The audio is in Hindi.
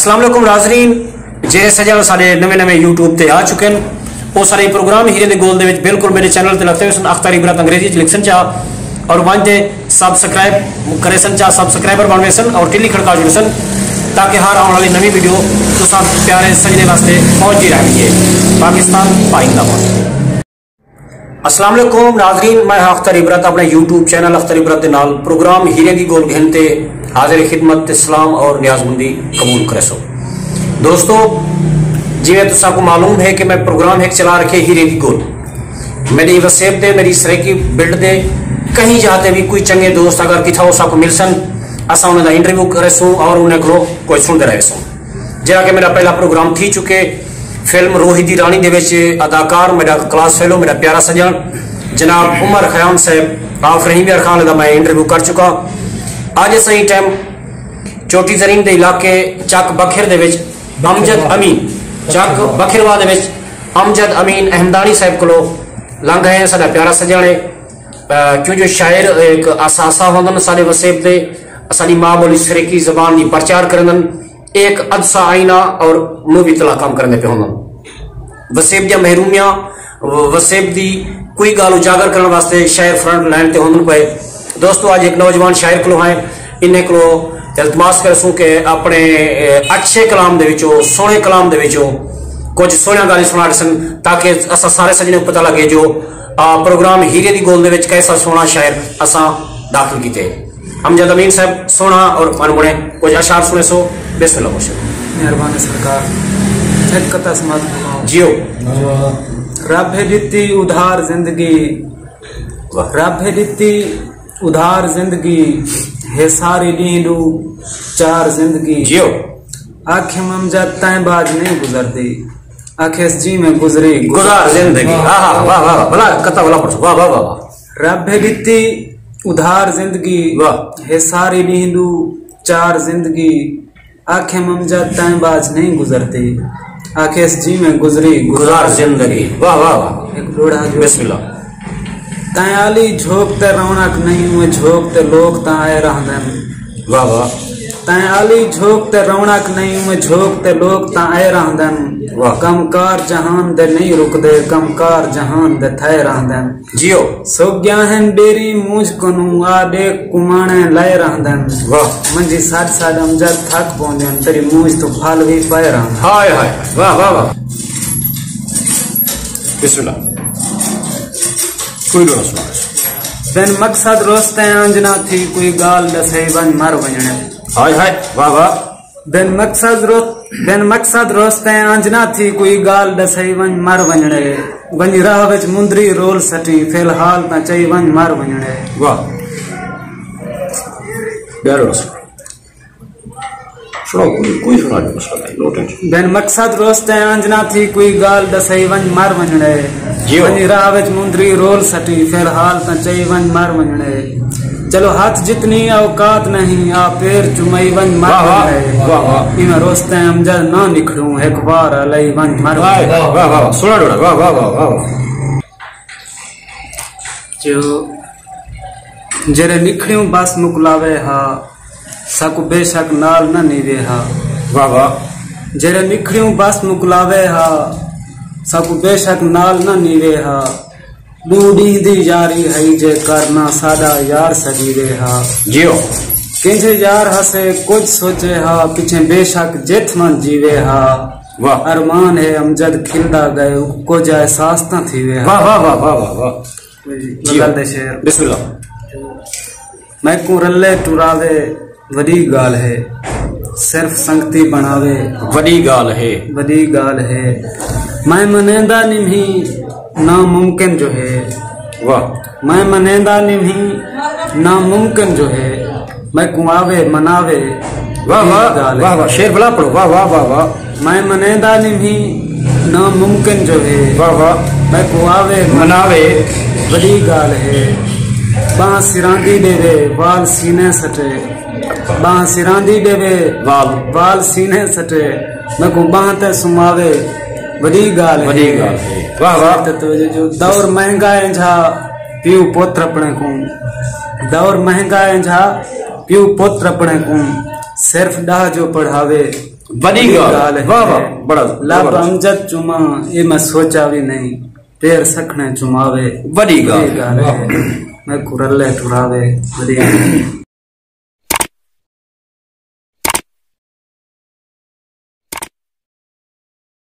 अस्सलाम वालेकुम नाज़रीन, जे सजा साडे नवे नवे यूट्यूब ते आ चुके हैं। वो सारे प्रोग्राम हीरे दे गोल दे विच बिल्कुल मेरे चैनल ते लगते हुए अख्तर इबरत अंग्रेजी च लिखसन चाह और वंदे सब्सक्राइब करे सन चाह सब्सक्राइबर बनवे सन और टिल्ली खड़का जुड़ सन ताकि हर आने वाली नवी वीडियो तो सब प्यारे सजने वास्ते पहुंचती रहे। पाकिस्तान पाइंदाबाद। अस्सलाम वालेकुम नाज़रीन, मैं अख्तर इबरत अपने यूट्यूब चैनल अख्तर इबरत के नाल प्रोग्राम हीरे की गोल घंटे हाजिर खिदमत इस्लाम और न्याजमंदी कबूल करे सो। दोस्तों जिवें तुसा को मालूम है कि मैं प्रोग्राम एक चला रखे हीरे की गोल मेरी वसेब दे मेरी सरेकी बिल्ड दे कहीं जाते भी कोई चंगे दोस्त अगर किथा उसा को मिल सन असा उन्हें इंटरव्यू करे सो और उन्हें को कोई सुनते रहे सो। जरा कि मेरा पहला प्रोग्राम थी चुके फिल्म रोही दी रानी दे विच अदाकार मेरा क्लास फेलो मेरा प्यारा सजन जनाब उमर खयाम साहब आफ रहीम यार खान का मैं इंटरव्यू कर चुका। आज सही टाइम चोटी जरीन के इलाके चक बखेर दे विच अमजद अमीन चक बखेरवा दे विच अमजद अमीन अहमदानी साहब को लंघ है साडा प्यारा सजन है क्यों जो शायर एक असासा होंदन साडे वसेब दे साडी मां बोली सरेकी जबान की प्रचार करन एक अदसा आईना और मुंह भी तला काम करने पे होंदन वसेब दी महरूमियां वसेब दी कोई गाल उजागर करने वास्ते शायर फ्रंट लाइन ते होंदन पे। दोस्तों आज एक नौजवान शायर को है इन्हें को इल्तमास करसूं कि अपने अच्छे कलाम दे विचों सोहने कलाम दे विचों कुछ सोहनियां गाली सुना सन ताकि असा सारे सजने को पता लगे जो प्रोग्राम हीरे दी गोल दे विच कैसा सोहना शायर असा दाखिल कीते। अमजद अमीन साहब सोहना और मनमुने कुछ अशार सुने सो बिस्मिल्लाह माशाअल्लाह। मेहरबानी सरकार एक कथा समाज जियो रब है दित्ती उधार जिंदगी रब है दित्ती उधार जिंदगी है सारी नींदू चार जिंदगी जियो आखे ममजद तय बाज नहीं गुजरती आखे जी में गुजरी गुजार जिंदगी। वाह वाह वाह भला कथा भला पढ़ो वाह वाह वाह। रब है दित्ती उधार जिंदगी वाह है सारी नींदू चार जिंदगी आखे ममजद तय बाज नहीं गुजरती आखे जी में गुजरी गुजार जिंदगी। वाह वाह वाह। एक लोड़ा बिस्मिल्लाह। तयाली झोंकते रौनक नहीं हुए झोंकते लोग ताए रहदन। वाह वाह। तयाली झोंकते रौनक नहीं हुए झोंकते लोग ताए रहदन। वाह। कमकार जहान दे नहीं रुकदे कमकार जहान दे थे रहदन। जियो सोग्याहन डेरी मूझ कनु आडे कुमाणे लय रहदन। वाह मंजी साड साड अमजद थक पौंदन तेरी मूझ तो फल भी पाए रहदन। हाय हाय वाह वाह वाह। बिस्मिल्लाह। कोई सुना बिन मकसद रोस्ते अंजना थी कोई गाल दसे वन मर वजने। हाय हाय वाह वाह। बिन मकसद रोस्ते अंजना थी कोई गाल दसे वन मर वजने वनी राह विच मुंदरी रोल सटी फिलहाल ता चई वन मर वजने। वाह प्यारो सुनो कोई सुना दो मसला नहीं नो टेंशन। बिन मकसद रोस्ते अंजना थी कोई गाल दसे वन मर वजने वनी राह विच मुंदरी रोल सटी फिलहाल ता चई वन मर वजने। चलो हाथ जितनी औकात नहीं आ पैर चुमई वन मर वजने इमे रोस्ते अमजद ना निखड़ूं एक बार अलई वन मर वजने। वाह वाह सुना डोड़ा वाह वाह वाह वाह। जो जरे निखड़ियों बस मुकलावे हा सकु बेशक नाल न नीवे हा। वाह वाह। जरे निखड़ियों बस मुकलावे हा सकु बेशक नाल न नीवे हा बूढ़ी दी यारी है जे करना सादा यार सजीवे हा। जियो किंजे यार हसे कुछ सोचे हा पीछे बेशक जेठ मन जीवे हा। वाह अरमान है अमजद खिलदा गए कुछ एहसास न थीवे हा। वाह वाह वाह वाह वाह वाह। शेर बिस्मिल्लाह। मैं को रल्ले टुरावे वडी गाल है सिर्फ संगती बनावे वडी गाल है वडी गाल है मैं मनेंदा निम्ही नामुमकिन जो है। वाह मैं मनेंदा निम्ही नामुमकिन जो है मैं कुआवे मनावे। वाह वाह वाह वाह शेर भला पढ़ो वाह वाह वाह वाह। मैं मनेंदा निम्ही नामुमकिन जो है वाह वाह मैं कुआवे मनावे वडी गाल है। बां सिरांदी देवे वाल सीने सटे बां सिरांदी देवे वाल सीने सटे मैं को बांते सुमावे वडी गाल है। वडी गाल है। वाह वाह। तो जो दौर महंगा है झा पीऊ पुत्र अपने को दौर महंगा है झा पीऊ पुत्र अपने को सिर्फ डाह जो पढ़ावे बड़ी गाल है। वाह वाह, बड़ा लब अमजद चुमा ये मैं सोचा भी नहीं, पैर सखने चुमावे बड़ी गाल है। मैं कुरल्ले ठुरावे बड़ी